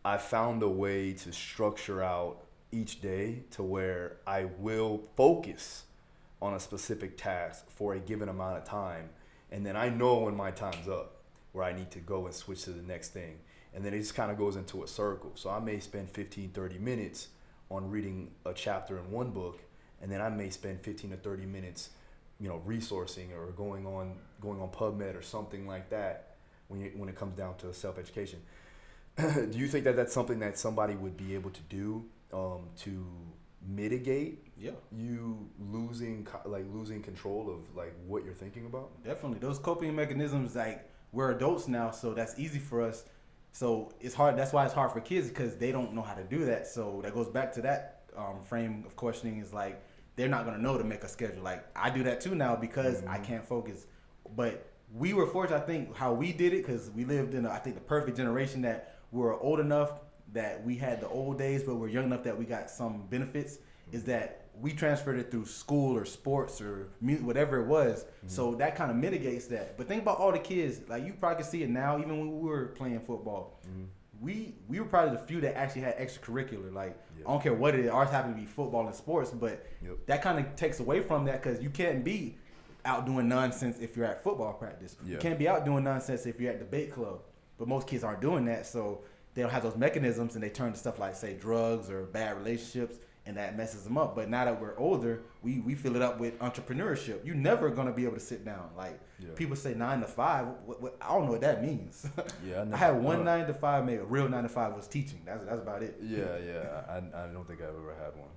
I found a way to structure out each day to where I will focus on a specific task for a given amount of time. And then I know when my time's up, where I need to go and switch to the next thing. And then it just kind of goes into a circle. So I may spend 15, 30 minutes on reading a chapter in one book, and then I may spend 15 to 30 minutes, resourcing or going on PubMed or something like that when it comes down to self-education. Do you think that that's something that somebody would be able to do to mitigate you losing control of like what you're thinking about? Definitely. Those coping mechanisms, like, we're adults now, so that's easy for us. So it's hard. That's why it's hard for kids, because they don't know how to do that. So that goes back to that frame of questioning, is like, they're not going to know to make a schedule. Like, I do that too now because I can't focus. But we were fortunate, I think, how we did it, because we lived in, I think, the perfect generation that we were old enough that we had the old days, but we're young enough that we got some benefits, is that we transferred it through school or sports or music, whatever it was. So that kind of mitigates that. But think about all the kids, like, you probably can see it now, even when we were playing football. We were probably the few that actually had extracurricular. Like, I don't care what it is, ours happened to be football and sports, but that kind of takes away from that, because you can't be out doing nonsense if you're at football practice. You can't be out doing nonsense if you're at debate club. But most kids aren't doing that, so they don't have those mechanisms, and they turn to stuff like, say, drugs or bad relationships, and that messes them up. But now that we're older, we fill it up with entrepreneurship. You're never going to be able to sit down. Like, people say 9 to 5. What, I don't know what that means. I had one 9 to 5, maybe a real 9 to 5 was teaching. That's about it. I don't think I've ever had one.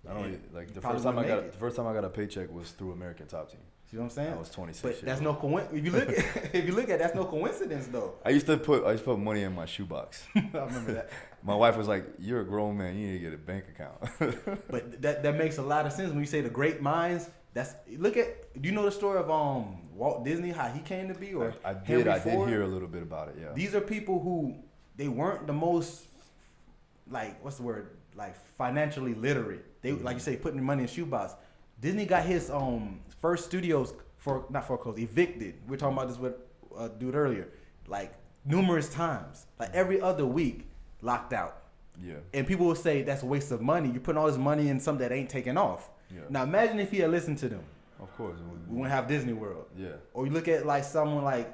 I don't like the first time I got a paycheck was through American Top Team. See what I'm saying? I was 26. But that's no coincidence. If you look at that's no coincidence though. I used to put money in my shoebox. I remember that. My wife was like, "You're a grown man. You need to get a bank account." But that makes a lot of sense when you say the great minds. Do you know the story of Walt Disney, how he came to be? Or I did hear a little bit about it. Yeah. These are people who, they weren't the most, like, what's the word, like, financially literate. They like you say, putting money in shoebox. Disney got his first studios evicted. We were talking about this with a dude earlier, like, numerous times, like every other week, locked out. Yeah. And people will say that's a waste of money. You're putting all this money in something that ain't taking off. Yeah. Now imagine if he had listened to them. Of course. We wouldn't have Disney World. Yeah. Or you look at like someone like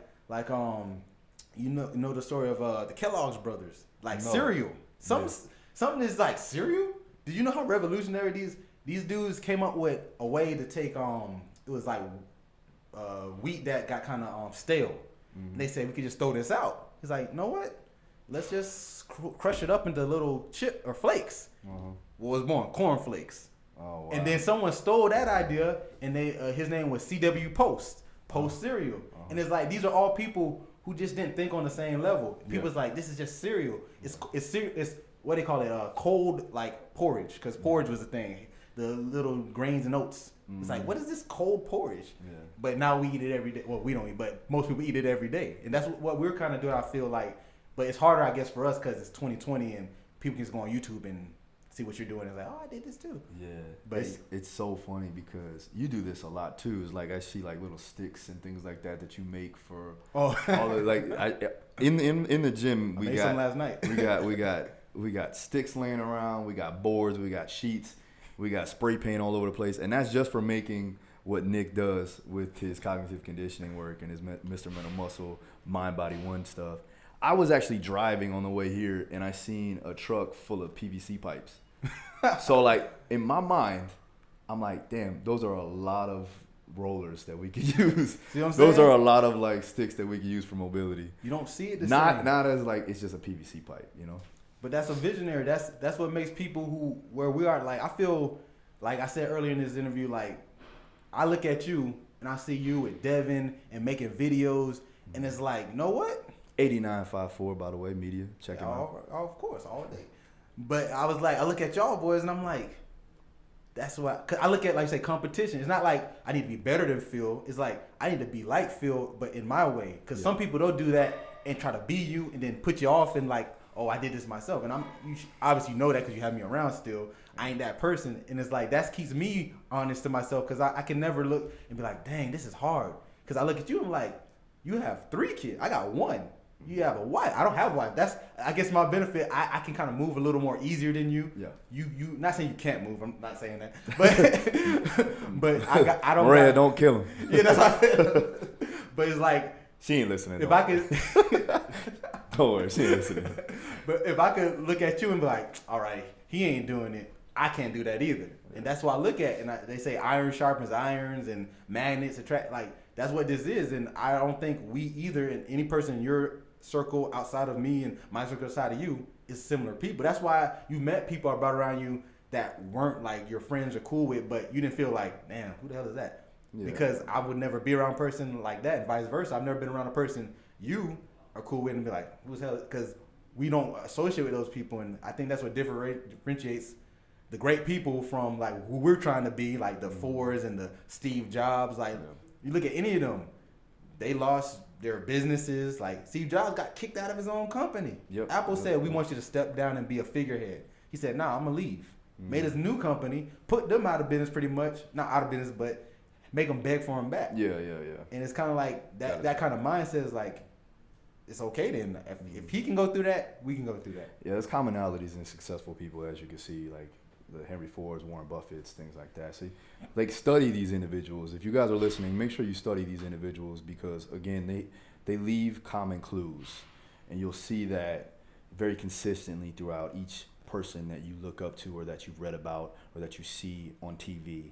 you know the story of the Kellogg's brothers, like cereal. Something is like cereal. Did you know how revolutionary these dudes came up with a way to take it was like wheat that got kind of stale. And they said we could just throw this out. He's like, you know what? Let's just crush it up into little chip or flakes. What was born? Corn flakes. Oh, wow. And then someone stole that idea, and his name was C.W. Post cereal. And it's like, these are all people who just didn't think on the same level. People's like, this is just cereal. It's what they call it, cold, like, porridge, because porridge was a thing. The little grains and oats. It's like, what is this cold porridge? Yeah. But now we eat it every day. Well, we don't eat, but most people eat it every day. And that's what we're kind of doing, I feel like. But it's harder, I guess, for us because it's 2020 and people can just go on YouTube and see what you're doing. It's like, oh, I did this too. Yeah. But it's so funny because you do this a lot too. It's like I see like little sticks and things like that you make for all the, like in the gym I made some last night. we got sticks laying around, we got boards, we got sheets, we got spray paint all over the place, and that's just for making what Nick does with his cognitive conditioning work and his Mr. Mental Muscle, Mind Body One stuff. I was actually driving on the way here, and I seen a truck full of PVC pipes. So, like, in my mind, I'm like, damn, those are a lot of rollers that we could use. See what I'm saying? Those are a lot of, like, sticks that we could use for mobility. You don't see it Not as, like, it's just a PVC pipe, you know? But that's a visionary. That's what makes people where we are, like, I feel, like I said earlier in this interview, like, I look at you, and I see you with Devin and making videos, and it's like, you know what? 8954, by the way, media. Check him out. Of course, all day. But I was like, I look at y'all boys, and I'm like, that's what. Cause I look at, like, say, competition. It's not like I need to be better than Phil. It's like I need to be like Phil, but in my way. Because some people don't do that and try to be you, and then put you off and like, oh, I did this myself. And you obviously know that because you have me around still. I ain't that person, and it's like that keeps me honest to myself because I can never look and be like, dang, this is hard. Because I look at you, I'm like, you have 3 kids. I got 1. You have a wife. I don't have a wife. That's, I guess, my benefit. I can kind of move a little more easier than you. Yeah. You not saying you can't move. I'm not saying that. But I don't. Maria, don't kill him. Yeah, that's what but it's like, She ain't listening. if I could, Don't worry, she ain't listening. but if I could look at you and be like, all right, he ain't doing it. I can't do that either. And that's what I look at. And they say iron sharpens irons and magnets attract. Like, that's what this is. And I don't think we either, and any person in your circle outside of me and my circle outside of you, is similar people. That's why you met people about around you that weren't like your friends are cool with, but you didn't feel like, damn, who the hell is that? Yeah. Because I would never be around a person like that, and vice versa. I've never been around a person you are cool with and be like, who's hell? Because we don't associate with those people, and I think that's what differentiates the great people from like who we're trying to be, like the Fords and the Steve Jobs. Like, you look at any of them, they lost their businesses. Like, Steve Jobs got kicked out of his own company. Apple said, we want you to step down and be a figurehead. He said, nah, I'm gonna leave. Made his new company, put them out of business pretty much. Not out of business, but make them beg for him back. Yeah. And it's kind of like that kind of mindset is like, it's okay then. If he can go through that, we can go through that. Yeah, there's commonalities in successful people, as you can see, like the Henry Fords, Warren Buffett's, things like that. So, like, study these individuals. If you guys are listening, make sure you study these individuals because, again, they leave common clues. And you'll see that very consistently throughout each person that you look up to or that you've read about or that you see on TV.